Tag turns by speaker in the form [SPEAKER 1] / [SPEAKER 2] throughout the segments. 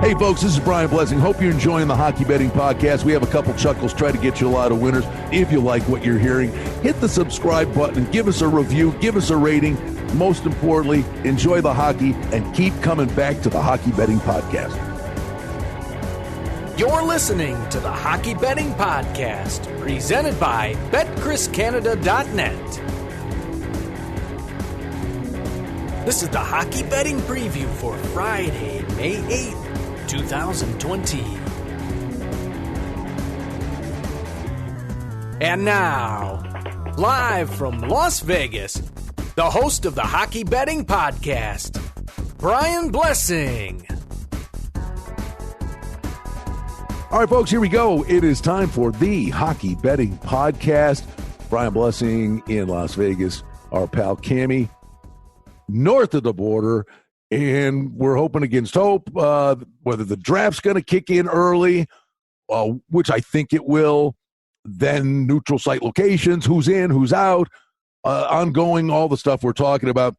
[SPEAKER 1] Hey, folks, this is Brian Blessing. Hope you're enjoying the Hockey Betting Podcast. We have a couple chuckles, try to get you a lot of winners. If you like what you're hearing, hit the subscribe button, give us a review, give us a rating. Most importantly, enjoy the hockey and keep coming back to the Hockey Betting Podcast.
[SPEAKER 2] You're listening to the Hockey Betting Podcast, presented by BetCrisCanada.net. This is the Hockey Betting Preview for Friday, May 8th. 2020. And now, live from Las Vegas, the host of the Hockey Betting Podcast, Brian Blessing.
[SPEAKER 1] All right, folks, here we go. It is time for the Hockey Betting Podcast. Brian Blessing in Las Vegas, our pal Cammy north of the border. And we're hoping against hope, whether the draft's going to kick in early, which I think it will, then neutral site locations, who's in, who's out, ongoing, all the stuff we're talking about.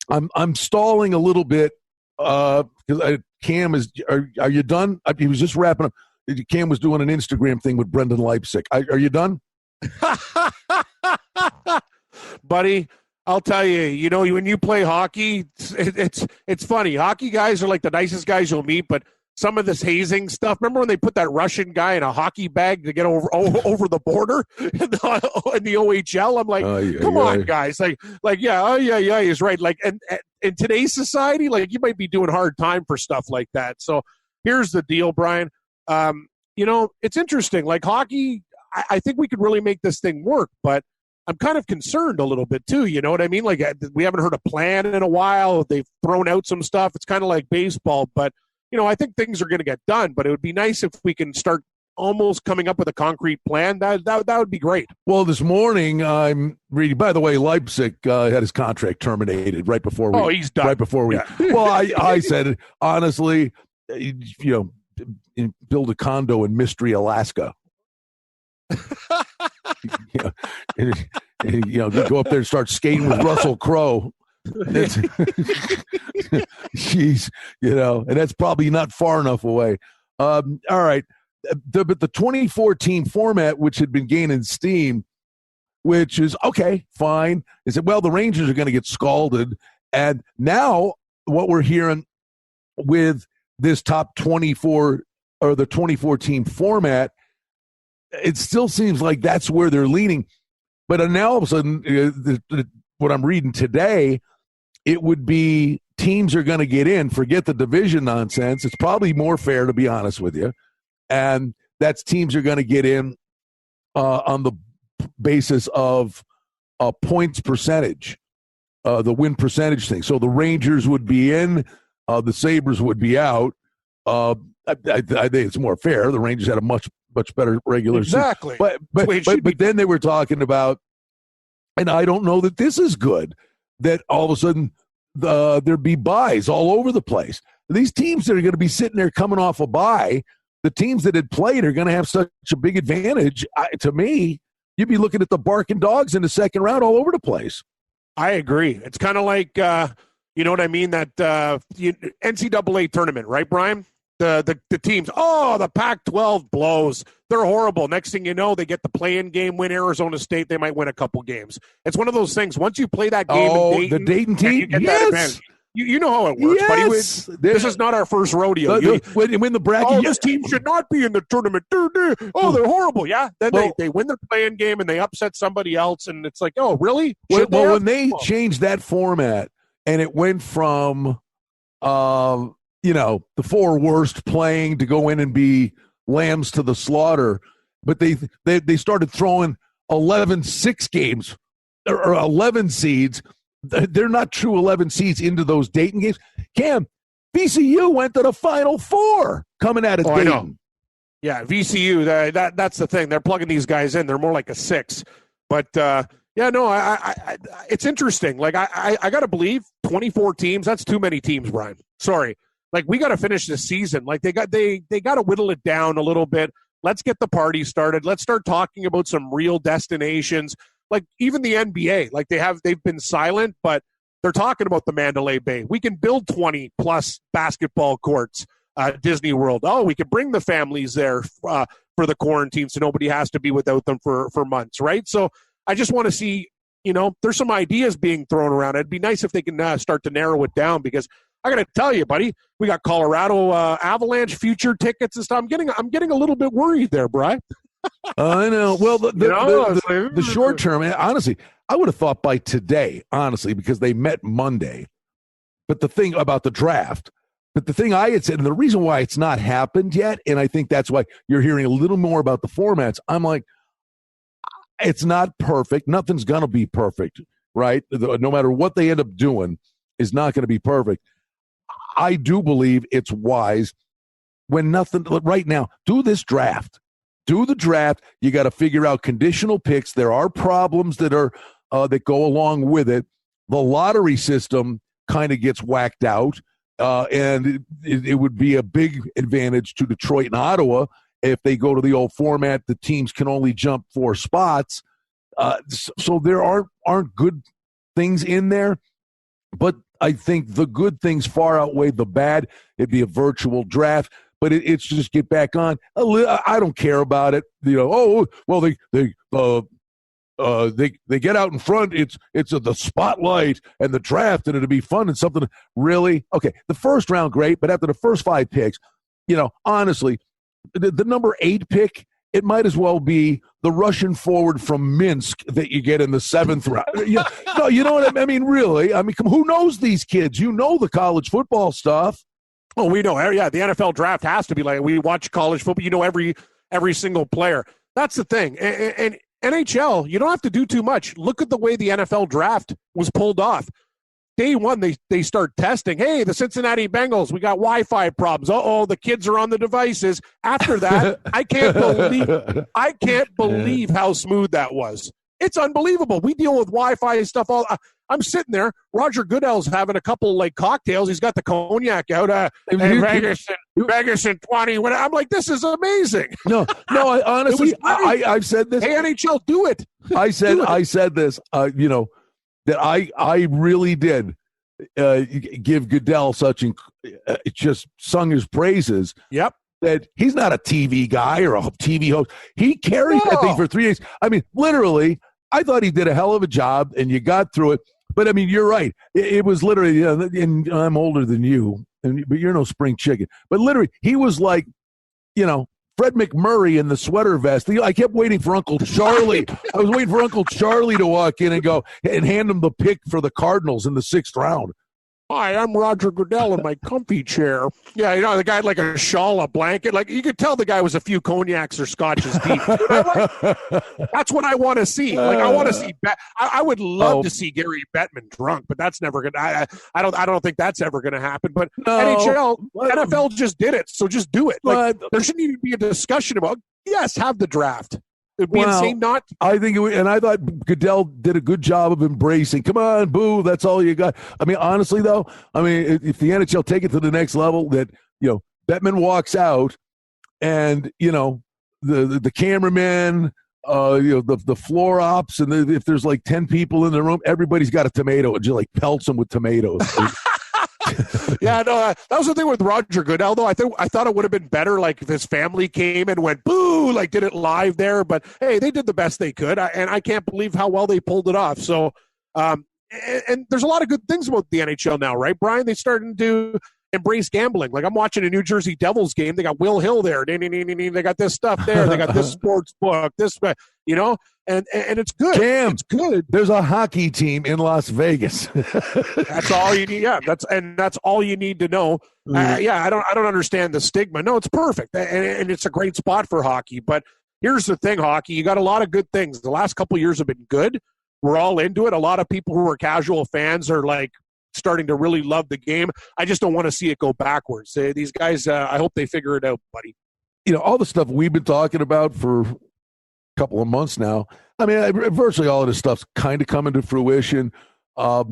[SPEAKER 1] I'm stalling a little bit because Cam is. Are you done? He was just wrapping up. Cam was doing an Instagram thing with Brendan Leipzig. Are you done,
[SPEAKER 3] buddy? I'll tell you, when you play hockey, it's funny. Hockey guys are like the nicest guys you'll meet, but some of this hazing stuff. Remember when they put that Russian guy in a hocky bag to get over the border in the OHL? I'm like, come on, guys. Yeah, he's right. Like, and in today's society, like, you might be doing hard time for stuff like that. So here's the deal, Brian. It's interesting. Like, hockey, I think we could really make this thing work, but I'm kind of concerned a little bit too, you know what I mean? Like, we haven't heard a plan in a while. They've thrown out some stuff. It's kind of like baseball, but, I think things are going to get done. But it would be nice if we can start almost coming up with a concrete plan. That would be great.
[SPEAKER 1] Well, this morning I'm reading, by the way, Leipzig had his contract terminated right before we.
[SPEAKER 3] Oh, he's done.
[SPEAKER 1] Right before we. Yeah. Well, I said, honestly, build a condo in Mystery, Alaska. Go up there and start skating with Russell Crowe. Jeez, and that's probably not far enough away. All right, but the 2014 format, which had been gaining steam, which is okay, fine, is that, well, the Rangers are going to get scalded, and now what we're hearing with this top 24 or the 2014 format, it still seems like that's where they're leaning. But now all of a sudden, what I'm reading today, it would be teams are going to get in. Forget the division nonsense. It's probably more fair, to be honest with you. And that's teams are going to get in on the basis of points percentage, the win percentage thing. So the Rangers would be in, the Sabres would be out. I think it's more fair. The Rangers had a much better regular
[SPEAKER 3] exactly.
[SPEAKER 1] But then they were talking about, and I don't know that this is good, that all of a sudden there'd be buys all over the place. These teams that are going to be sitting there coming off a bye, the teams that had played are going to have such a big advantage. To me, you'd be looking at the barking dogs in the second round all over the place.
[SPEAKER 3] I agree. It's kind of like, you know what I mean, that NCAA tournament, right, Brian? The teams, the Pac-12 blows. They're horrible. Next thing you know, they get the play-in game, win Arizona State. They might win a couple games. It's one of those things. Once you play that game in Dayton,
[SPEAKER 1] the Dayton team,
[SPEAKER 3] yes. You know how it works,
[SPEAKER 1] yes.
[SPEAKER 3] buddy. This is not our first rodeo.
[SPEAKER 1] When the bracket,
[SPEAKER 3] this team should not be in the tournament. They're horrible. Yeah, then they win their play-in game and they upset somebody else, and it's like, oh, really?
[SPEAKER 1] When they changed that format and it went from the four worst playing to go in and be lambs to the slaughter, but they started throwing 11-6 games or 11 seeds. They're not true 11 seeds into those Dayton games. Cam, VCU went to the Final Four coming out of Dayton. I know.
[SPEAKER 3] Yeah, VCU, that's the thing. They're plugging these guys in. They're more like a 6. But, it's interesting. Like, I got to believe 24 teams, that's too many teams, Brian. Sorry. Like, we got to finish this season. Like, they got to whittle it down a little bit. Let's get the party started. Let's start talking about some real destinations. Like, even the NBA, like, they've been silent, but they're talking about the Mandalay Bay. We can build 20 plus basketball courts. Disney World. Oh, we could bring the families there for the quarantine so nobody has to be without them for months, right? So I just want to see, there's some ideas being thrown around. It'd be nice if they can start to narrow it down, because I got to tell you, buddy, we got Colorado Avalanche future tickets and stuff. I'm getting a little bit worried there, Bri.
[SPEAKER 1] I know. Well, the short term, honestly, I would have thought by today, honestly, because they met Monday. But the thing about the draft, but the thing I had said, and the reason why it's not happened yet, and I think that's why you're hearing a little more about the formats, I'm like, it's not perfect. Nothing's going to be perfect, right? No matter what they end up doing is not going to be perfect. I do believe it's wise when nothing, right now, do this draft. Do the draft. You got to figure out conditional picks. There are problems that are that go along with it. The lottery system kind of gets whacked out, and it would be a big advantage to Detroit and Ottawa if they go to the old format. The teams can only jump 4 spots, so there aren't good things in there. But I think the good things far outweigh the bad. It'd be a virtual draft. But it's just get back on. I don't care about it. Oh well, they get out in front. It's the spotlight and the draft, and it'll be fun and something. Really, okay. The first round, great, but after the first 5 picks, honestly, the number 8 pick, it might as well be the Russian forward from Minsk that you get in the 7th round. No, you know what I mean? Really, who knows these kids? The college football stuff.
[SPEAKER 3] Oh, we know. Yeah, the NFL draft has to be like, we watch college football. Every single player. That's the thing. And NHL, you don't have to do too much. Look at the way the NFL draft was pulled off. Day one, they start testing. Hey, the Cincinnati Bengals, we got Wi-Fi problems. Uh-oh, the kids are on the devices. After that, I can't believe how smooth that was. It's unbelievable. We deal with Wi-Fi and stuff all. I'm sitting there. Roger Goodell's having a couple cocktails. He's got the cognac out. Vegas and 20. I'm like, this is amazing.
[SPEAKER 1] No. I honestly, I've said this.
[SPEAKER 3] Hey, NHL, do it.
[SPEAKER 1] I said this. That I really did give Goodell just sung his praises.
[SPEAKER 3] Yep.
[SPEAKER 1] That he's not a TV guy or a TV host. He carried that thing for 3 days. Literally, I thought he did a hell of a job, and you got through it. But, you're right. It was literally, and I'm older than you, but you're no spring chicken. But literally, he was like, Fred McMurray in the sweater vest. I kept waiting for Uncle Charlie. I was waiting for Uncle Charlie to walk in and go and hand him the pick for the Cardinals in the 6th round.
[SPEAKER 3] Hi, I'm Roger Goodell in my comfy chair. Yeah, the guy had like a shawl, a blanket. Like, you could tell the guy was a few cognacs or scotches deep. That's what I want to see. I want to see. I would love to see Gary Bettman drunk, but that's never gonna. I don't think that's ever gonna happen. But NFL just did it, so just do it. There shouldn't even be a discussion about. Yes, have the draft. It'd be insane not.
[SPEAKER 1] I think, and I thought Goodell did a good job of embracing. Come on, boo! That's all you got. Honestly, though, if the NHL take it to the next level, that Bettman walks out, and the cameraman, the floor ops, and if there's 10 people in the room, everybody's got a tomato and just pelts them with tomatoes.
[SPEAKER 3] Yeah, no, that was the thing with Roger Goodell, though. I thought it would have been better, if his family came and went boo, did it live there. But hey, they did the best they could, and I can't believe how well they pulled it off. So, and there's a lot of good things about the NHL now, right, Brian? They're starting to embrace gambling. I'm watching a New Jersey Devils game. They got Will Hill there. They got this stuff there. They got this sports book. And it's good.
[SPEAKER 1] Cam,
[SPEAKER 3] it's good.
[SPEAKER 1] There's a hockey team in Las Vegas.
[SPEAKER 3] That's all you need. Yeah, that's all you need to know. I don't understand the stigma. No, it's perfect, and it's a great spot for hockey. But here's the thing, hockey. You got a lot of good things. The last couple of years have been good. We're all into it. A lot of people who are casual fans are starting to really love the game. I just don't want to see it go backwards. These guys, I hope they figure it out, buddy.
[SPEAKER 1] All the stuff we've been talking about for couple of months now. Virtually all of this stuff's kind of coming to fruition. I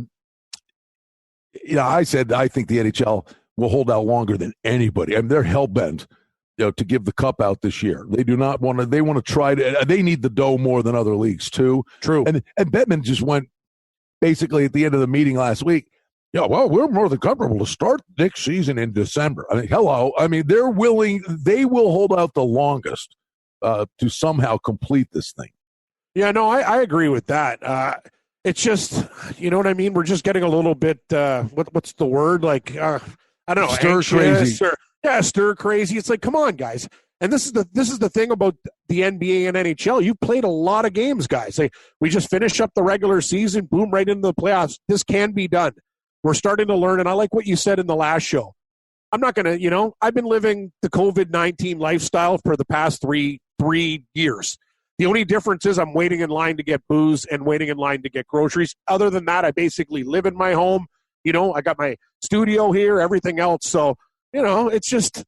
[SPEAKER 1] said I think the NHL will hold out longer than anybody. They're hell-bent, to give the cup out this year. They do not want to. They want to try to. They need the dough more than other leagues too.
[SPEAKER 3] True.
[SPEAKER 1] And Bettman just went basically at the end of the meeting last week. Yeah, well, we're more than comfortable to start next season in December. I mean, hello. I mean, they will hold out the longest to somehow complete this thing.
[SPEAKER 3] Yeah, no, I agree with that. It's just, you know what I mean? We're just getting a little bit, what's the word? Like, I don't know.
[SPEAKER 1] Stir crazy.
[SPEAKER 3] Stir crazy. It's like, come on, guys. And this is the thing about the NBA and NHL. You played a lot of games, guys. Like, we just finished up the regular season, boom, right into the playoffs. This can be done. We're starting to learn, and I like what you said in the last show. I'm not going to, I've been living the COVID-19 lifestyle for the past three years. The only difference is I'm waiting in line to get booze and waiting in line to get groceries. Other than that, I basically live in my home. I got my studio here, everything else. So, it's just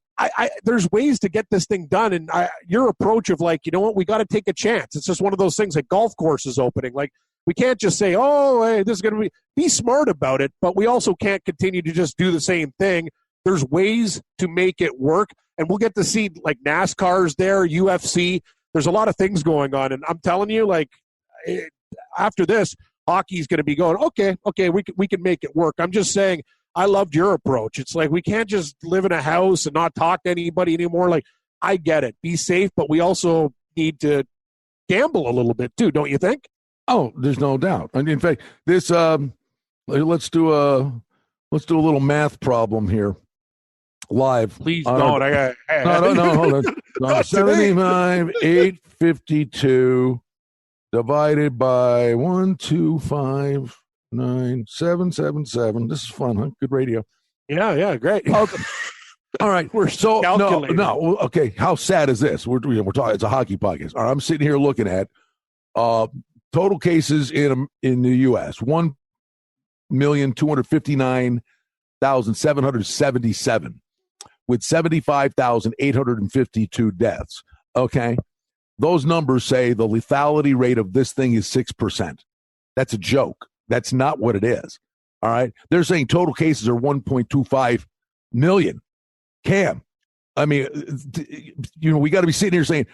[SPEAKER 3] there's ways to get this thing done. And your approach of like, you know what, we got to take a chance. It's just one of those things like golf courses opening. Like, we can't just say, oh, hey, this is going to be smart about it. But we also can't continue to just do the same thing. There's ways to make it work. And we'll get to see like NASCAR's there, UFC. There's a lot of things going on. And I'm telling you, like, after this, hockey's going to be going, okay, we can make it work. I'm just saying, I loved your approach. It's like we can't just live in a house and not talk to anybody anymore. Like, I get it. Be safe, but we also need to gamble a little bit too, don't you think?
[SPEAKER 1] Oh, there's no doubt. And in fact, this let's do a little math problem here. Live.
[SPEAKER 3] Please don't.
[SPEAKER 1] No, hold on. 75, 852 divided by 1259777. This is fun, huh? Good radio.
[SPEAKER 3] Yeah, great.
[SPEAKER 1] Okay. All right.
[SPEAKER 3] We're so calculating.
[SPEAKER 1] No. Okay. How sad is this? We're talking. It's a hockey podcast. All right, I'm sitting here looking at total cases in the U.S. 1,259,777 with 75,852 deaths. Okay. Those numbers say the lethality rate of this thing is 6%. That's a joke. That's not what it is. All right. They're saying total cases are 1.25 million. Cam, I mean, we got to be sitting here saying,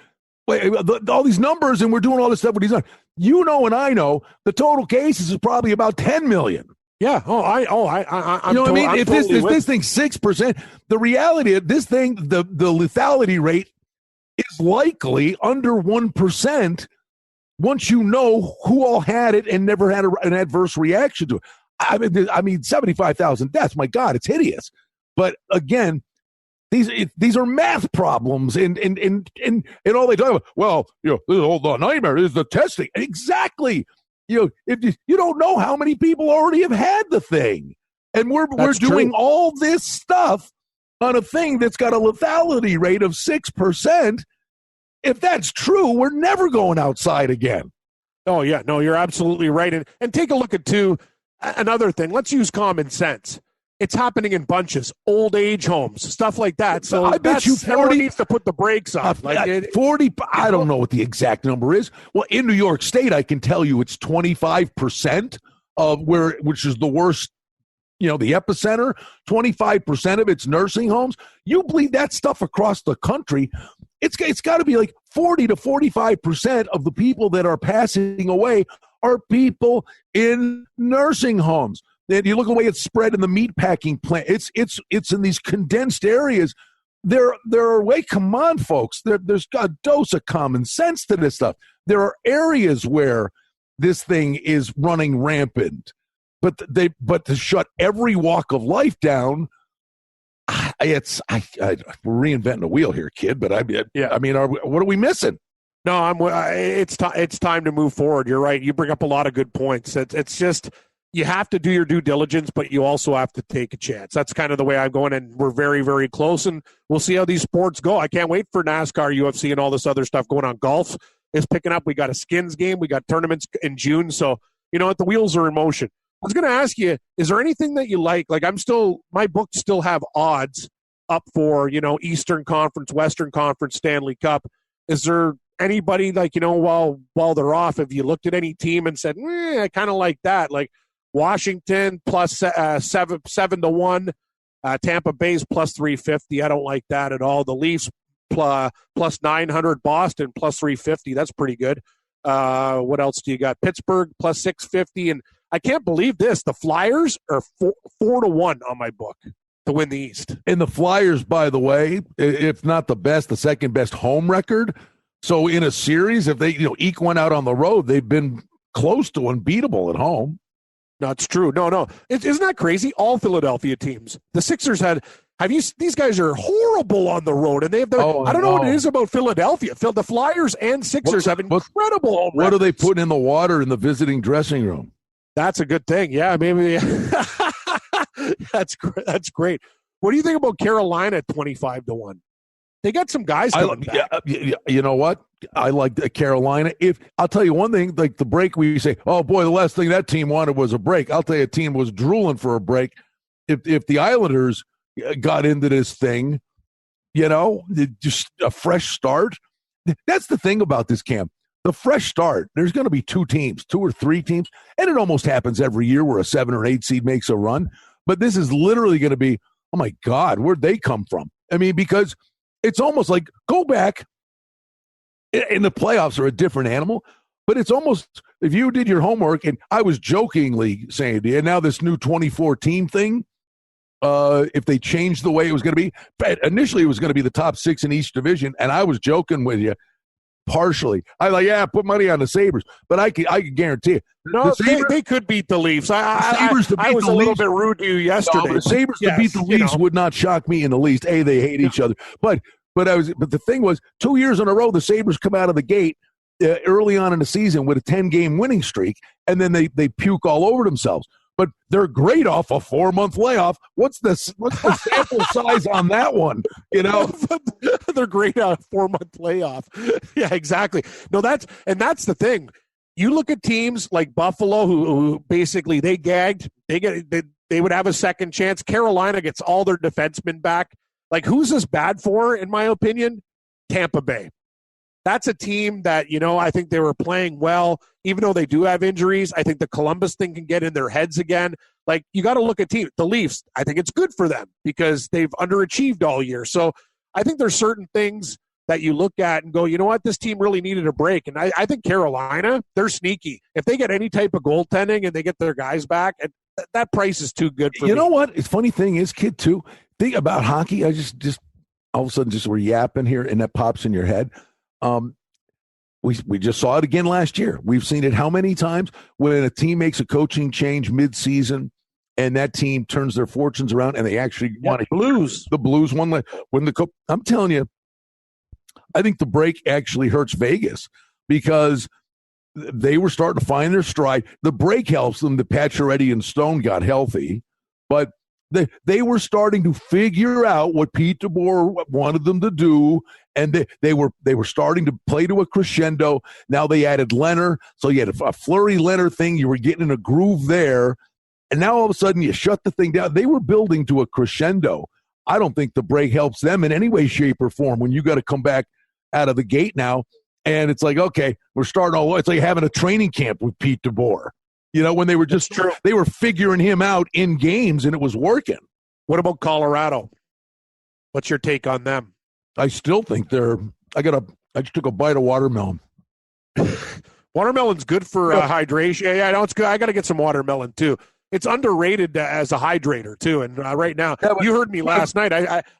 [SPEAKER 1] wait, all these numbers and we're doing all this stuff with these numbers. And I know the total cases is probably about 10 million.
[SPEAKER 3] Yeah. I'm
[SPEAKER 1] what I mean? If this thing's 6%, the reality of this thing, the lethality rate is likely under 1% once you know who all had it and never had an adverse reaction to it. I mean, 75,000 deaths. My God, it's hideous. But again, these are math problems, and all they talk about. Well, this is all the nightmare is the testing. Exactly. If you don't know how many people already have had the thing, and we're doing all this stuff on a thing that's got a lethality rate of 6%. If that's true, we're never going outside again.
[SPEAKER 3] Oh yeah, no, you're absolutely right. And take a look at another thing. Let's use common sense. It's happening in bunches, old age homes, stuff like that. So
[SPEAKER 1] I bet you
[SPEAKER 3] 40 needs to put the brakes on.
[SPEAKER 1] 40. I don't know what the exact number is. Well, in New York State, I can tell you it's 25% of which is the worst. The epicenter. 25% of it's nursing homes. You bleed that stuff across the country. It's got to be like 40 to 45% of the people that are passing away are people in nursing homes. You look at the way it's spread in the meatpacking plant. It's in these condensed areas. There are come on, folks. There's a dose of common sense to this stuff. There are areas where this thing is running rampant, but to shut every walk of life down, we're reinventing a wheel here, kid. But what are we missing?
[SPEAKER 3] No, it's time to move forward. You're right. You bring up a lot of good points. It's just. You have to do your due diligence, but you also have to take a chance. That's kind of the way I'm going, and we're very, very close, and we'll see how these sports go. I can't wait for NASCAR, UFC, and all this other stuff going on. Golf is picking up. We got a skins game. We got tournaments in June, so you know what? The wheels are in motion. I was going to ask you, is there anything that you like? Like my books still have odds up for, Eastern Conference, Western Conference, Stanley Cup. Is there anybody while they're off, have you looked at any team and said, I kind of like that? Like, Washington plus 7-1, Tampa Bay's plus 350. I don't like that at all. The Leafs plus 900, Boston plus 350. That's pretty good. What else do you got? Pittsburgh plus 650, and I can't believe this. The Flyers are 4-1 on my book to win the East.
[SPEAKER 1] And the Flyers, by the way, if not the best, the second best home record. So in a series, if they eke one out on the road, they've been close to unbeatable at home.
[SPEAKER 3] No, it's true. No. Isn't that crazy? All Philadelphia teams. The Sixers these guys are horrible on the road, and they have I don't know what it is about Philadelphia. The Flyers and Sixers have incredible home
[SPEAKER 1] What
[SPEAKER 3] records.
[SPEAKER 1] are they putting in the water in the visiting dressing room?
[SPEAKER 3] That's a good thing. Yeah, maybe. That's great. What do you think about Carolina at 25-1? They got some guys coming back.
[SPEAKER 1] You know what? I like Carolina. If I'll tell you one thing, like the break where you say, "Oh boy, the last thing that team wanted was a break." I'll tell you, a team was drooling for a break. If the Islanders got into this thing, just a fresh start. That's the thing about this camp. The fresh start. There's going to be 2 or 3 teams, and it almost happens every year where a 7 or 8 seed makes a run. But this is literally going to be, oh my God, where'd they come from? I mean, because it's almost like go back, and the playoffs are a different animal, but it's almost, if you did your homework, and I was jokingly saying to you, now this new 24-team thing, if they changed the way it was going to be, but initially it was going to be the top 6 in each division, and I was joking with you partially. Put money on the Sabres, but I could guarantee it.
[SPEAKER 3] No, they could beat the Leafs. I was a little bit rude to you yesterday.
[SPEAKER 1] No, the Sabres to beat the Leafs would not shock me in the least. They hate each other, but the thing was, 2 years in a row, the Sabres come out of the gate early on in the season with a 10-game winning streak, and then they puke all over themselves. But they're great off a 4-month layoff. What's the sample size on that one?
[SPEAKER 3] They're great on a 4-month layoff. Yeah, exactly. No, that's the thing. You look at teams like Buffalo, who basically they gagged. They would have a second chance. Carolina gets all their defensemen back. Like, who's this bad for, in my opinion? Tampa Bay. That's a team that, I think they were playing well, even though they do have injuries. I think the Columbus thing can get in their heads again. Like, you got to look at the Leafs. I think it's good for them because they've underachieved all year. So I think there's certain things that you look at and go, you know what, this team really needed a break. And I think Carolina, they're sneaky. If they get any type of goaltending and they get their guys back, that price is too good for me.
[SPEAKER 1] You know what? It's funny thing is, kid, too, think about hockey. I just all of a sudden we're yapping here and that pops in your head. We just saw it again last year. We've seen it how many times when a team makes a coaching change mid-season and that team turns their fortunes around and they actually want to
[SPEAKER 3] Blues.
[SPEAKER 1] The Blues won I'm telling you, I think the break actually hurts Vegas because they were starting to find their stride. The break helps them that Pacioretty and Stone got healthy, but they were starting to figure out what Pete DeBoer wanted them to do, and they were starting to play to a crescendo. Now they added Leonard, so you had a Fleury Leonard thing. You were getting in a groove there, and now all of a sudden you shut the thing down. They were building to a crescendo. I don't think the break helps them in any way, shape, or form when you got to come back out of the gate now, and it's like, okay, we're starting all. It's like having a training camp with Pete DeBoer. When they were they were figuring him out in games and it was working.
[SPEAKER 3] What about Colorado? What's your take on them?
[SPEAKER 1] I still think I just took a bite of watermelon.
[SPEAKER 3] Watermelon's good for hydration. Yeah, I know it's good. I got to get some watermelon too. It's underrated as a hydrator too. And right now, you heard me last night.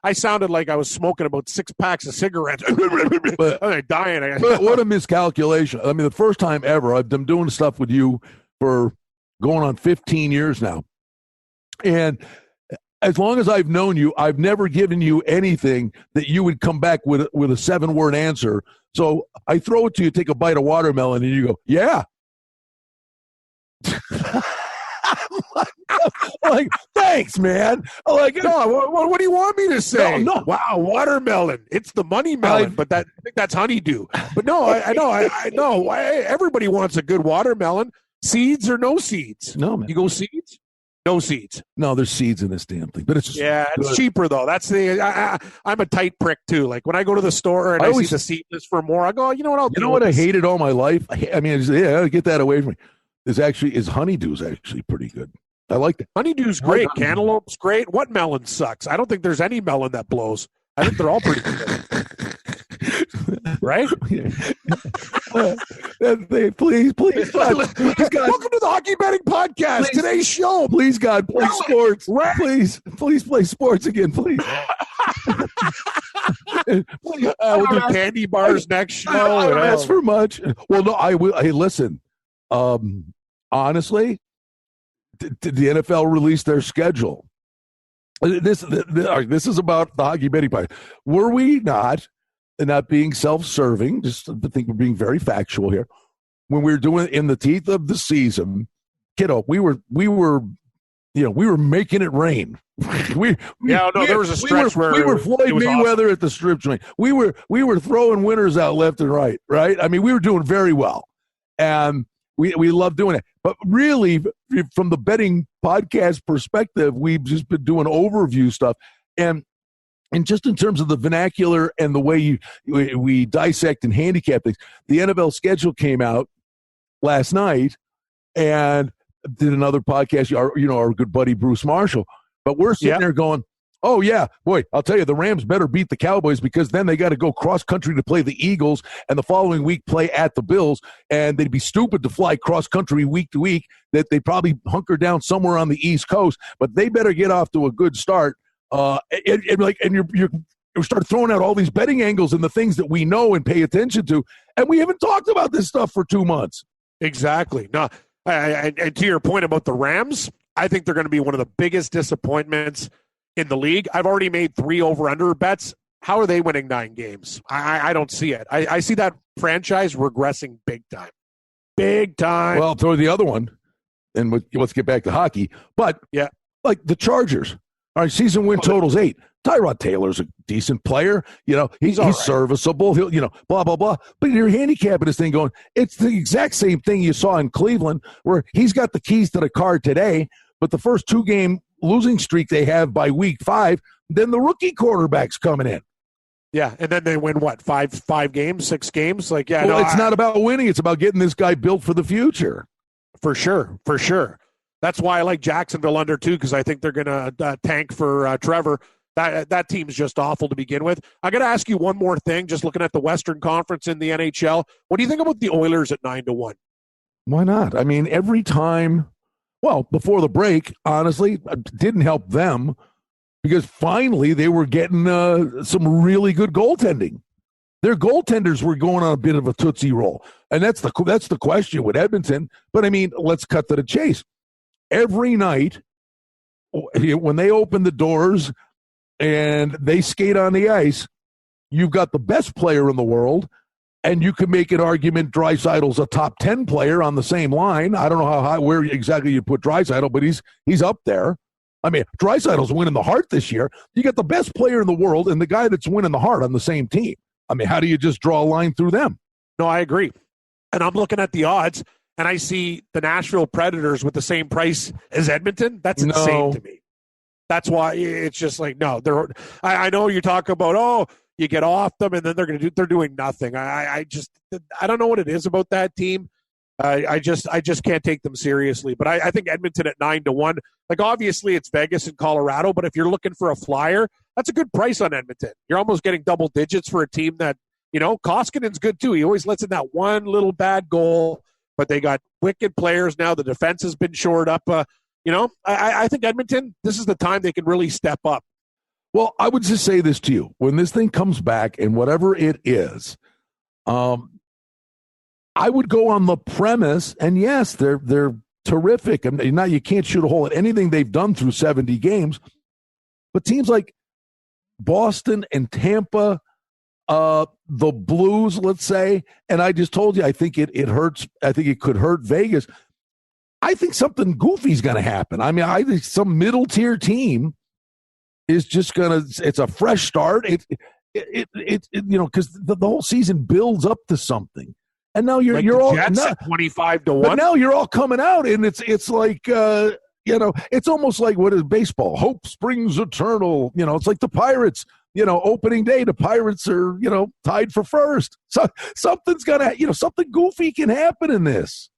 [SPEAKER 3] I sounded like I was smoking about 6 packs of cigarettes. I'm dying.
[SPEAKER 1] What a miscalculation. I mean, the first time ever, I've been doing stuff with you for going on 15 years now. And as long as I've known you, I've never given you anything that you would come back with a 7-word answer. So I throw it to you, take a bite of watermelon, and you go, yeah. like, thanks, man.
[SPEAKER 3] No, what do you want me to say?
[SPEAKER 1] No.
[SPEAKER 3] Wow, watermelon. It's the money melon, but I think that's honeydew. But no, I know. Everybody wants a good watermelon. Seeds or no seeds?
[SPEAKER 1] No, man.
[SPEAKER 3] You go seeds? No seeds.
[SPEAKER 1] No, there's seeds in this damn thing. But it's
[SPEAKER 3] it's cheaper though. That's I'm a tight prick too. Like when I go to the store and I see the seed list for more, I go, you know what?
[SPEAKER 1] You know what I hated all my life? I get that away from me. Is honeydew's actually pretty good. I like that.
[SPEAKER 3] Honeydew's great. Cantaloupe's great. What melon sucks? I don't think there's any melon that blows. I think they're all pretty good. Right?
[SPEAKER 1] Please, God. Please, God.
[SPEAKER 3] Welcome to the Hockey Betting Podcast.
[SPEAKER 1] Please.
[SPEAKER 3] Today's show.
[SPEAKER 1] Please, God, play sports. Please play sports again, please.
[SPEAKER 3] We'll do candy bars next show.
[SPEAKER 1] I don't ask for much. Well, no, I will. Hey, listen. Honestly, did the NFL release their schedule? This is about the Hockey Betting Podcast. Were we not being self-serving? Just I think we're being very factual here. When we were doing it in the teeth of the season, kiddo, we were making it rain.
[SPEAKER 3] There was a stretch where
[SPEAKER 1] we were Floyd Mayweather awesome. At the strip joint. We were throwing winners out left and right. I mean, we were doing very well, and we love doing it. But really, from the betting podcast perspective, we've just been doing overview stuff, and just in terms of the vernacular and the way we dissect and handicap things, the NFL schedule came out last night, and did another podcast. Our good buddy Bruce Marshall. But we're sitting there going, oh, yeah, boy, I'll tell you, the Rams better beat the Cowboys because then they got to go cross-country to play the Eagles and the following week play at the Bills, and they'd be stupid to fly cross-country week to week, that they probably hunker down somewhere on the East Coast, but they better get off to a good start. And you start throwing out all these betting angles and the things that we know and pay attention to, and we haven't talked about this stuff for 2 months.
[SPEAKER 3] Exactly. No, and to your point about the Rams, I think they're going to be one of the biggest disappointments in the league. I've already made 3 over-under bets. How are they winning 9 games? I don't see it. I see that franchise regressing big time. Big time.
[SPEAKER 1] Well, throw the other one, and let's get back to hockey. But, like the Chargers. All right, season win total's 8. Tyrod Taylor's a decent player. He's serviceable. He'll, blah, blah, blah. But you're handicapping this thing going, it's the exact same thing you saw in Cleveland where he's got the keys to the car today, but the first 2-game losing streak they have by week 5, then the rookie quarterback's coming in.
[SPEAKER 3] Yeah, and then they win, what, 5 games, 6 games?
[SPEAKER 1] It's not about winning. It's about getting this guy built for the future.
[SPEAKER 3] For sure. That's why I like Jacksonville under, too, because I think they're going to tank for Trevor. That team's just awful to begin with. I got to ask you one more thing, just looking at the Western Conference in the NHL. What do you think about the Oilers at 9-1?
[SPEAKER 1] Why not? I mean, every time, before the break, honestly, didn't help them because finally they were getting some really good goaltending. Their goaltenders were going on a bit of a tootsie roll, and that's the question with Edmonton. But, I mean, let's cut to the chase. Every night when they open the doors and they skate on the ice, you've got the best player in the world, and you can make an argument Draisaitl's a top 10 player on the same line. I don't know where exactly you put Draisaitl, but he's up there. I mean, Draisaitl's winning the Hart this year. You got the best player in the world and the guy that's winning the Hart on the same team. I mean, how do you just draw a line through them?
[SPEAKER 3] No, I agree. And I'm looking at the odds, and I see the Nashville Predators with the same price as Edmonton. That's insane to me. That's why it's just like, no, I know you talk about, you get off them and then they're doing nothing. I don't know what it is about that team. I just can't take them seriously. But I think Edmonton at 9-1, like obviously it's Vegas and Colorado, but if you're looking for a flyer, that's a good price on Edmonton. You're almost getting double digits for a team that, Koskinen's good too. He always lets in that one little bad goal, but they got wicked players now. The defense has been shored up. I think Edmonton, this is the time they can really step up.
[SPEAKER 1] Well, I would just say this to you. When this thing comes back, and whatever it is, I would go on the premise, and yes, they're terrific. And now you can't shoot a hole at anything they've done through 70 games. But teams like Boston and Tampa, the Blues, let's say, and I just told you, I think it hurts. I think it could hurt Vegas. I think something goofy is going to happen. I mean, I think some middle tier team is just going to. It's a fresh start. It because the whole season builds up to something, and now you're all
[SPEAKER 3] Jets at 25-1.
[SPEAKER 1] But now you're all coming out, and it's like it's almost like what is baseball? Hope springs eternal. It's like the Pirates. Opening day, the Pirates are tied for first. So something's gonna something goofy can happen in this.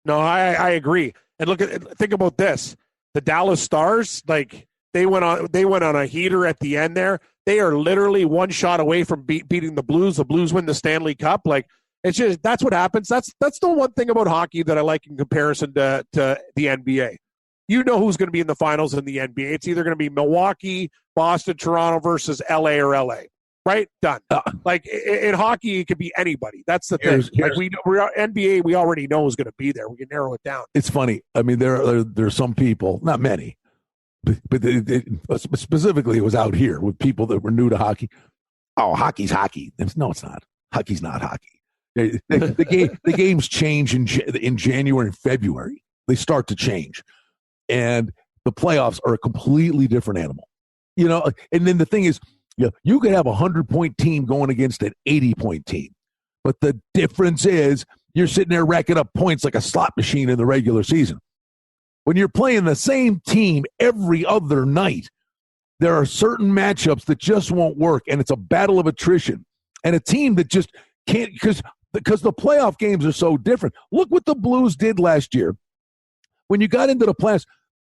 [SPEAKER 3] No, I agree. And think about this. The Dallas Stars, like they went on a heater at the end there. They are literally one shot away from beating the Blues. The Blues win the Stanley Cup. Like It's just that's what happens. That's the one thing about hockey that I like in comparison to the NBA. You know who's going to be in the finals in the NBA. It's either going to be Milwaukee, Boston, Toronto versus LA or LA. Right? Done. Like in hockey, it could be anybody. That's the thing. Like NBA, we already know is going to be there. We can narrow it down.
[SPEAKER 1] It's funny. I mean, there are some people, not many, but specifically it was out here with people that were new to hockey. Oh, hockey's hockey. No, it's not. Hockey's not hockey. The games change in January and February. They start to change, and the playoffs are a completely different animal. You know, and then the thing is, you could have a 100-point team going against an 80-point team, but the difference is you're sitting there racking up points like a slot machine in the regular season. When you're playing the same team every other night, there are certain matchups that just won't work, and it's a battle of attrition. And a team that just can't, because the playoff games are so different. Look what the Blues did last year. When you got into the playoffs,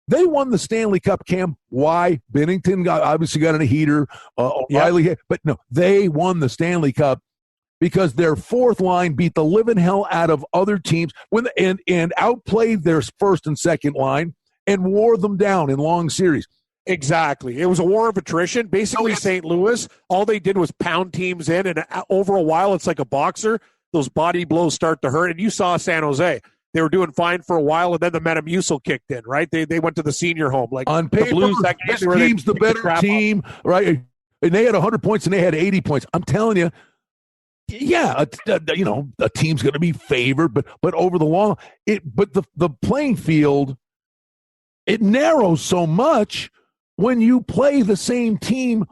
[SPEAKER 1] they won the Stanley Cup, Cam. Why? Binnington obviously got in a heater. O'Reilly, but no, they won the Stanley Cup because their fourth line beat the living hell out of other teams and outplayed their first and second line and wore them down in long series.
[SPEAKER 3] Exactly. It was a war of attrition. Basically, St. Louis, all they did was pound teams in, and over a while, it's like a boxer. Those body blows start to hurt, and you saw San Jose. They were doing fine for a while, and then the Metamucil kicked in, right? They went to the senior home. Like
[SPEAKER 1] on paper, the Blues, this team's the better team, right? And they had 100 points, and they had 80 points. I'm telling you, yeah, a team's going to be favored, but over the long, but the playing field, it narrows so much when you play the same team,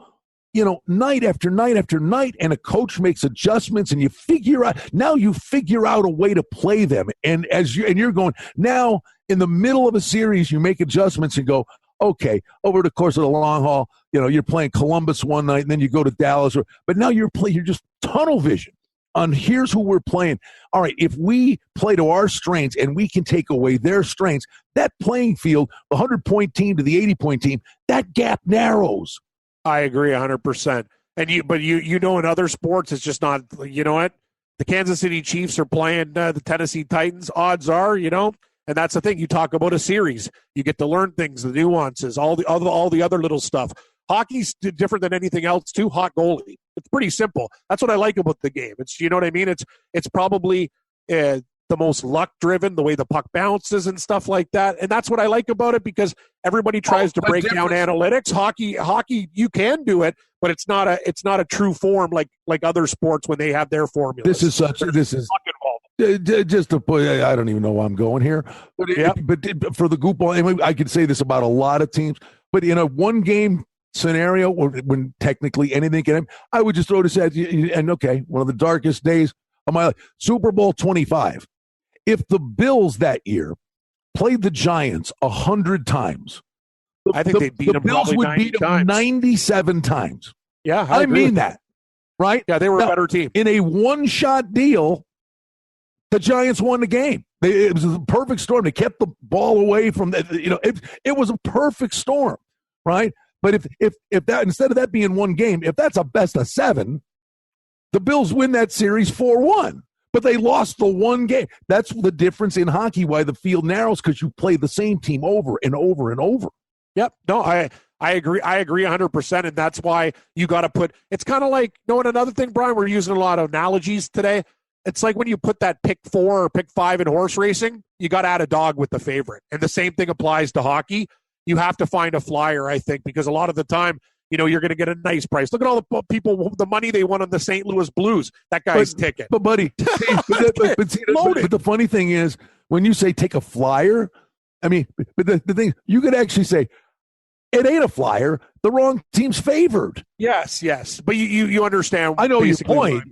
[SPEAKER 1] night after night after night, and a coach makes adjustments, and you figure out a way to play them. And you're going now in the middle of a series, you make adjustments and go, okay, over the course of the long haul, you're playing Columbus one night, and then you go to Dallas, but now you're just tunnel vision on here's who we're playing. All right, if we play to our strengths and we can take away their strengths, that playing field, the 100-point team to the 80-point team, that gap narrows.
[SPEAKER 3] I agree 100%. And in other sports, it's just not, you know what? The Kansas City Chiefs are playing the Tennessee Titans. Odds are, and that's the thing. You talk about a series. You get to learn things, the nuances, all the other little stuff. Hockey's different than anything else, too. Hot goalie. It's pretty simple. That's what I like about the game. It's, you know what I mean? It's probably the most luck-driven, the way the puck bounces and stuff like that. And that's what I like about it because everybody tries to break down analytics. Hockey, you can do it, but it's not a true form like other sports when they have their formulas.
[SPEAKER 1] Just to put, I don't even know why I'm going here, but for the goop ball, I could say this about a lot of teams, but in a one-game scenario when technically anything can happen, I would just throw this at you, and okay, one of the darkest days of my life, Super Bowl 25. If the Bills that year played the Giants 100 times,
[SPEAKER 3] I think they beat them.
[SPEAKER 1] Bills would beat them 97 times.
[SPEAKER 3] Yeah,
[SPEAKER 1] I mean that, right?
[SPEAKER 3] Yeah, they were a better team.
[SPEAKER 1] In a one-shot deal, the Giants won the game. It was a perfect storm. They kept the ball away from the. It was a perfect storm, right? But if that, instead of that being one game, if that's a best of 7, the Bills win that series 4-1. But they lost the one game. That's the difference in hockey, why the field narrows, because you play the same team over and over and over.
[SPEAKER 3] Yep. No, I agree. I agree 100%. And that's why you got to put – it's kind of like – another thing, Brian, we're using a lot of analogies today. It's like when you put that pick 4 or pick 5 in horse racing, you got to add a dog with the favorite. And the same thing applies to hockey. You have to find a flyer, I think, because a lot of the time – you're going to get a nice price. Look at all the people, the money they won on the St. Louis Blues. That guy's ticket.
[SPEAKER 1] But buddy, but the funny thing is, when you say take a flyer, but the thing, you could actually say, it ain't a flyer. The wrong team's favored.
[SPEAKER 3] Yes. But you understand.
[SPEAKER 1] I know your point.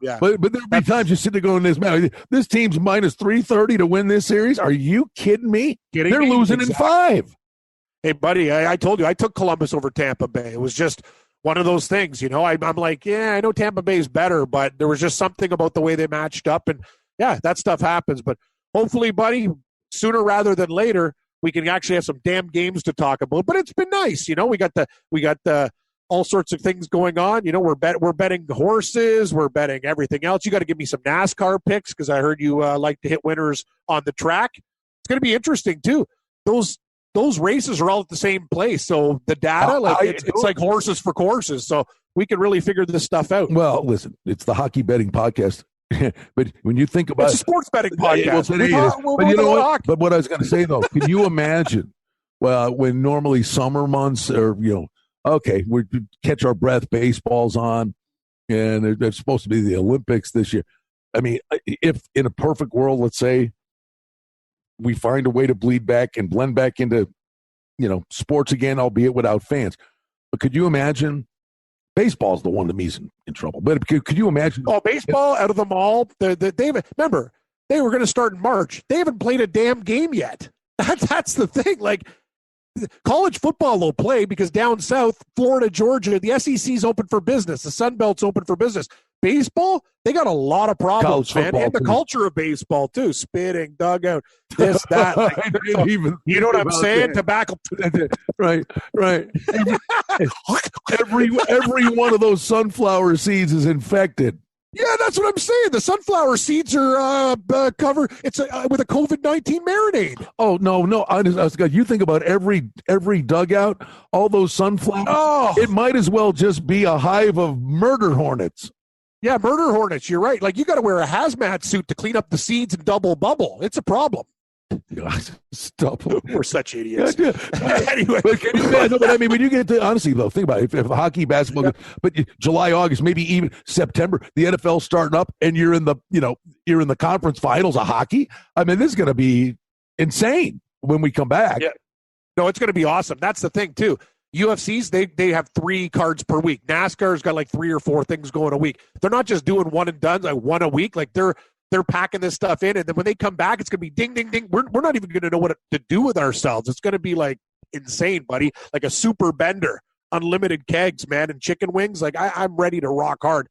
[SPEAKER 3] Yeah.
[SPEAKER 1] But there'll be times you sit there going, this team's minus 330 to win this series. Are you kidding me? They're losing in 5.
[SPEAKER 3] Hey, buddy, I told you, I took Columbus over Tampa Bay. It was just one of those things, I'm like, yeah, I know Tampa Bay is better, but there was just something about the way they matched up. And, yeah, that stuff happens. But hopefully, buddy, sooner rather than later, we can actually have some damn games to talk about. But it's been nice. We got the all sorts of things going on. You know, we're betting horses, we're betting everything else. You got to give me some NASCAR picks because I heard you like to hit winners on the track. It's going to be interesting too. Those races are all at the same place, so the data, it's like horses for courses. So we can really figure this stuff out.
[SPEAKER 1] Well, listen, it's the hockey betting podcast. But when you think about
[SPEAKER 3] it's a sports betting podcast,
[SPEAKER 1] but you know what? But what I was going to say though, can you imagine? Well, when normally summer months or okay, we catch our breath, baseball's on, and there's supposed to be the Olympics this year. I mean, if in a perfect world, let's say we find a way to bleed back and blend back into sports again, albeit without fans. But could you imagine? Baseball's the one that me's in trouble. But could you imagine?
[SPEAKER 3] Oh, baseball out of them all. Remember, they were going to start in March. They haven't played a damn game yet. That's the thing. Like, college football will play because down south, Florida, Georgia, the SEC's open for business. The Sun Belt's open for business. Baseball, they got a lot of problems, man. And the culture of baseball, too. Spitting, dugout, this, that. You know what I'm saying? That. Tobacco.
[SPEAKER 1] Right. Every one of those sunflower seeds is infected.
[SPEAKER 3] Yeah, that's what I'm saying. The sunflower seeds are covered. It's with a COVID-19 marinade.
[SPEAKER 1] Oh no! You think about every dugout, all those sunflowers. Oh. It might as well just be a hive of murder hornets.
[SPEAKER 3] Yeah, murder hornets. You're right. Like, you got to wear a hazmat suit to clean up the seeds and double bubble. It's a problem.
[SPEAKER 1] Stop.
[SPEAKER 3] We're such idiots.
[SPEAKER 1] Anyway, but I mean, when you get to, honestly though, think about it. If hockey, basketball, but July, August, maybe even September, the NFL's starting up, and you're in the conference finals of hockey. I mean, this is going to be insane when we come back.
[SPEAKER 3] Yeah. No, it's going to be awesome. That's the thing too. UFCs, they have 3 cards per week. NASCAR's got like 3 or 4 things going a week. They're not just doing one and done, like one a week. Like they're packing this stuff in, and then when they come back, it's going to be ding, ding, ding. We're not even going to know what to do with ourselves. It's going to be like insane, buddy. Like a super bender, unlimited kegs, man, and chicken wings. Like I'm ready to rock hard.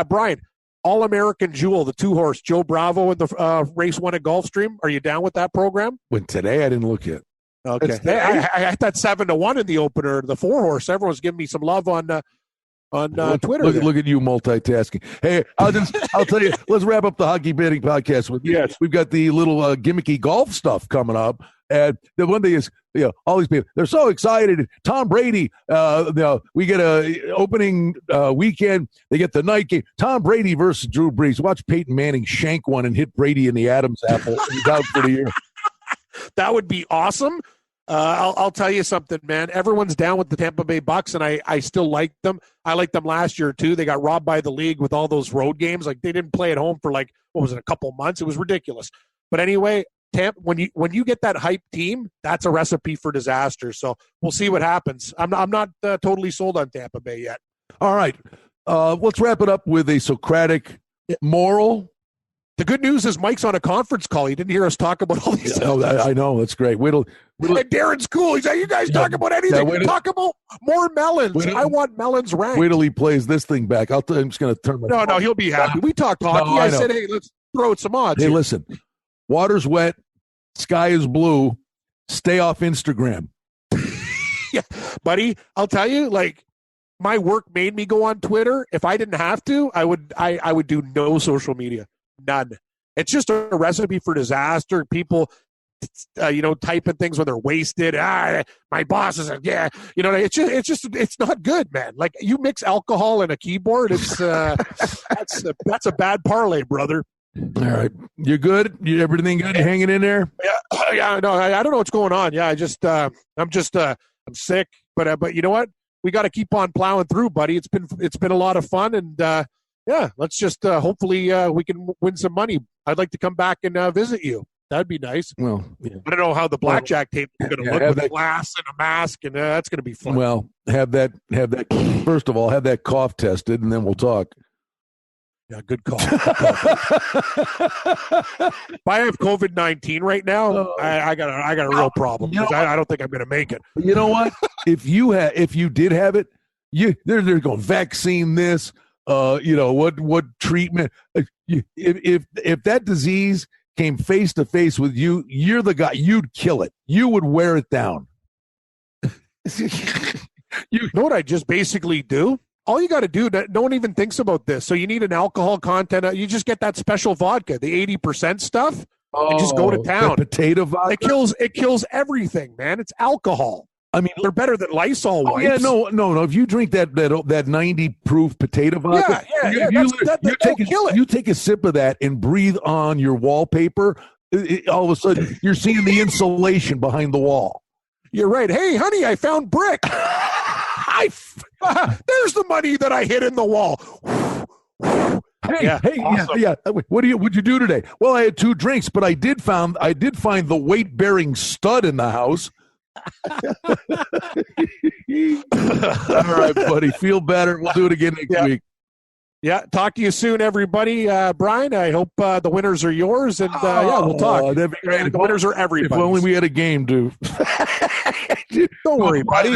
[SPEAKER 3] Brian, All-American Jewel, the 2-horse, Joe Bravo in the race 1 at Gulfstream. Are you down with that program?
[SPEAKER 1] When today I didn't look yet.
[SPEAKER 3] Okay. I had that 7-1 in the opener. The 4-horse. Everyone's giving me some love on Twitter.
[SPEAKER 1] Look at you multitasking. Hey, I'll tell you. Let's wrap up the hockey betting podcast with
[SPEAKER 3] yes.
[SPEAKER 1] We've got the little gimmicky golf stuff coming up, and the one thing is, all these people, they're so excited. Tom Brady, we get a opening weekend. They get the night game. Tom Brady versus Drew Brees. Watch Peyton Manning shank one and hit Brady in the Adam's apple. He's out for the year.
[SPEAKER 3] That would be awesome. I'll tell you something, man. Everyone's down with the Tampa Bay Bucks, and I still like them. I liked them last year, too. They got robbed by the league with all those road games. Like, they didn't play at home for, like, what was it, a couple months? It was ridiculous. But anyway, Tampa, when you get that hype team, that's a recipe for disaster. So we'll see what happens. I'm not totally sold on Tampa Bay yet.
[SPEAKER 1] All right. Let's wrap it up with a Socratic moral.
[SPEAKER 3] The good news is Mike's on a conference call. He didn't hear us talk about all these.
[SPEAKER 1] I know. That's great.
[SPEAKER 3] And Darren's cool. He's like, you guys talk about anything. Talk about more melons. I want melons ranked.
[SPEAKER 1] Wait till he plays this thing back. I'm just going to turn my
[SPEAKER 3] No, he'll be happy. We talked hockey. I said, hey, let's throw out some odds.
[SPEAKER 1] Hey,
[SPEAKER 3] here.
[SPEAKER 1] Listen. Water's wet. Sky is blue. Stay off Instagram.
[SPEAKER 3] Yeah, buddy, I'll tell you, like, my work made me go on Twitter. If I didn't have to, I would do no social media. None. It's just a recipe for disaster. People, typing things when they're wasted. My boss is it's not good, man. Like, you mix alcohol and a keyboard, it's that's a bad parlay, brother.
[SPEAKER 1] All right, you're good. Everything good? Hanging in there?
[SPEAKER 3] Yeah. No, I don't know what's going on. Yeah, I'm sick, but you know what? We got to keep on plowing through, buddy. It's been a lot of fun, and let's just hopefully we can win some money. I'd like to come back and visit you. That'd be nice.
[SPEAKER 1] Well, yeah.
[SPEAKER 3] I don't know how the blackjack tape is going to look with glass and a mask, and that's going to be fun.
[SPEAKER 1] Well, have that. First of all, have that cough tested, and then we'll talk.
[SPEAKER 3] Yeah, good call. If I have COVID-19 right now, I got a real problem. I don't think I'm going to make it.
[SPEAKER 1] You know what? if you did have it, they're going vaccine this. What treatment? If that disease came face to face with you, you're the guy. You'd kill it. You would wear it down.
[SPEAKER 3] You know what I just basically do? All you got to do, no one even thinks about this. So you need an alcohol content. You just get that special vodka, the 80% stuff, and just go to town.
[SPEAKER 1] Potato vodka?
[SPEAKER 3] It kills everything, man. It's alcohol. I mean, they're better than Lysol wipes.
[SPEAKER 1] Yeah, no. If you drink that 90 proof potato vodka, you take a sip of that and breathe on your wallpaper. All of a sudden, you're seeing the insulation behind the wall.
[SPEAKER 3] You're right. Hey, honey, I found brick. There's the money that I hid in the wall.
[SPEAKER 1] Hey, awesome. yeah. What'd you do today? Well, I had 2 drinks, but I did find the weight-bearing stud in the house. All right, buddy. Feel better. We'll do it again next week.
[SPEAKER 3] Yeah. Talk to you soon, everybody. Brian, I hope the winners are yours, and we'll talk.
[SPEAKER 1] That'd be great.
[SPEAKER 3] The winners are everybody.
[SPEAKER 1] If only we had a game, dude.
[SPEAKER 3] Don't worry, buddy.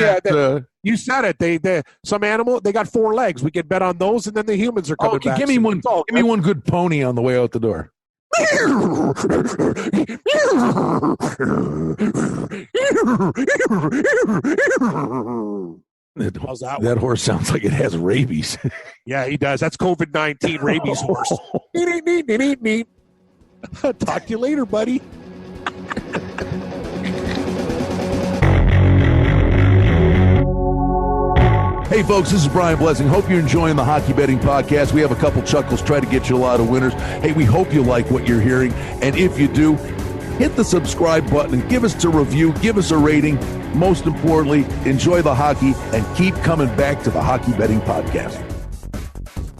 [SPEAKER 3] You said it. They some animal. They got 4 legs. We can bet on those, and then the humans are coming back.
[SPEAKER 1] Give me one. Give me one good pony on the way out the door.
[SPEAKER 3] How's that?
[SPEAKER 1] That horse sounds like it has rabies.
[SPEAKER 3] Yeah, he does. That's COVID-19 rabies horse. Talk to you later, buddy.
[SPEAKER 1] Hey, folks, this is Brian Blessing. Hope you're enjoying the Hockey Betting Podcast. We have a couple chuckles, try to get you a lot of winners. Hey, we hope you like what you're hearing. And if you do, hit the subscribe button and give us a review, give us a rating. Most importantly, enjoy the hockey and keep coming back to the Hockey Betting Podcast.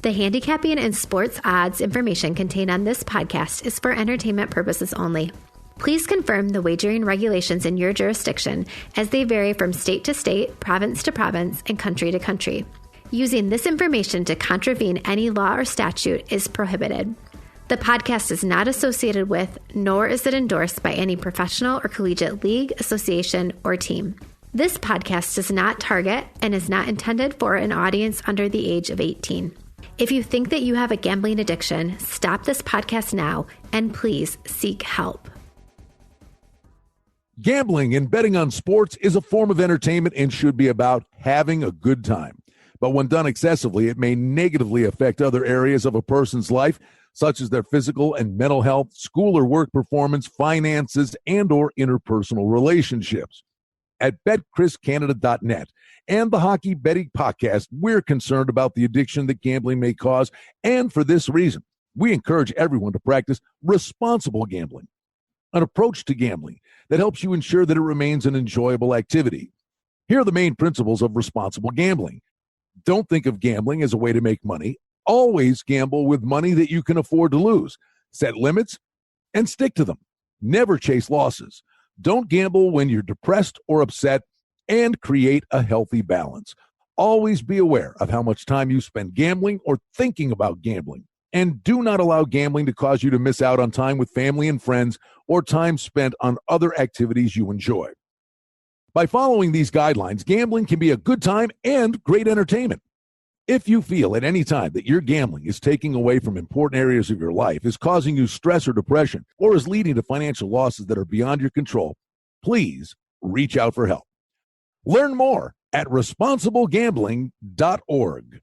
[SPEAKER 4] The handicapping and sports odds information contained on this podcast is for entertainment purposes only. Please confirm the wagering regulations in your jurisdiction as they vary from state to state, province to province, and country to country. Using this information to contravene any law or statute is prohibited. The podcast is not associated with, nor is it endorsed by any professional or collegiate league, association, or team. This podcast does not target and is not intended for an audience under the age of 18. If you think that you have a gambling addiction, stop this podcast now and please seek help.
[SPEAKER 1] Gambling and betting on sports is a form of entertainment and should be about having a good time. But when done excessively, it may negatively affect other areas of a person's life, such as their physical and mental health, school or work performance, finances, and or interpersonal relationships. At BetCrisCanada.net and the Hockey Betting Podcast, we're concerned about the addiction that gambling may cause, and for this reason, we encourage everyone to practice responsible gambling, an approach to gambling that helps you ensure that it remains an enjoyable activity. Here are the main principles of responsible gambling. Don't think of gambling as a way to make money. Always gamble with money that you can afford to lose. Set limits and stick to them. Never chase losses. Don't gamble when you're depressed or upset, and create a healthy balance. Always be aware of how much time you spend gambling or thinking about gambling. And do not allow gambling to cause you to miss out on time with family and friends or time spent on other activities you enjoy. By following these guidelines, gambling can be a good time and great entertainment. If you feel at any time that your gambling is taking away from important areas of your life, is causing you stress or depression, or is leading to financial losses that are beyond your control, please reach out for help. Learn more at responsiblegambling.org.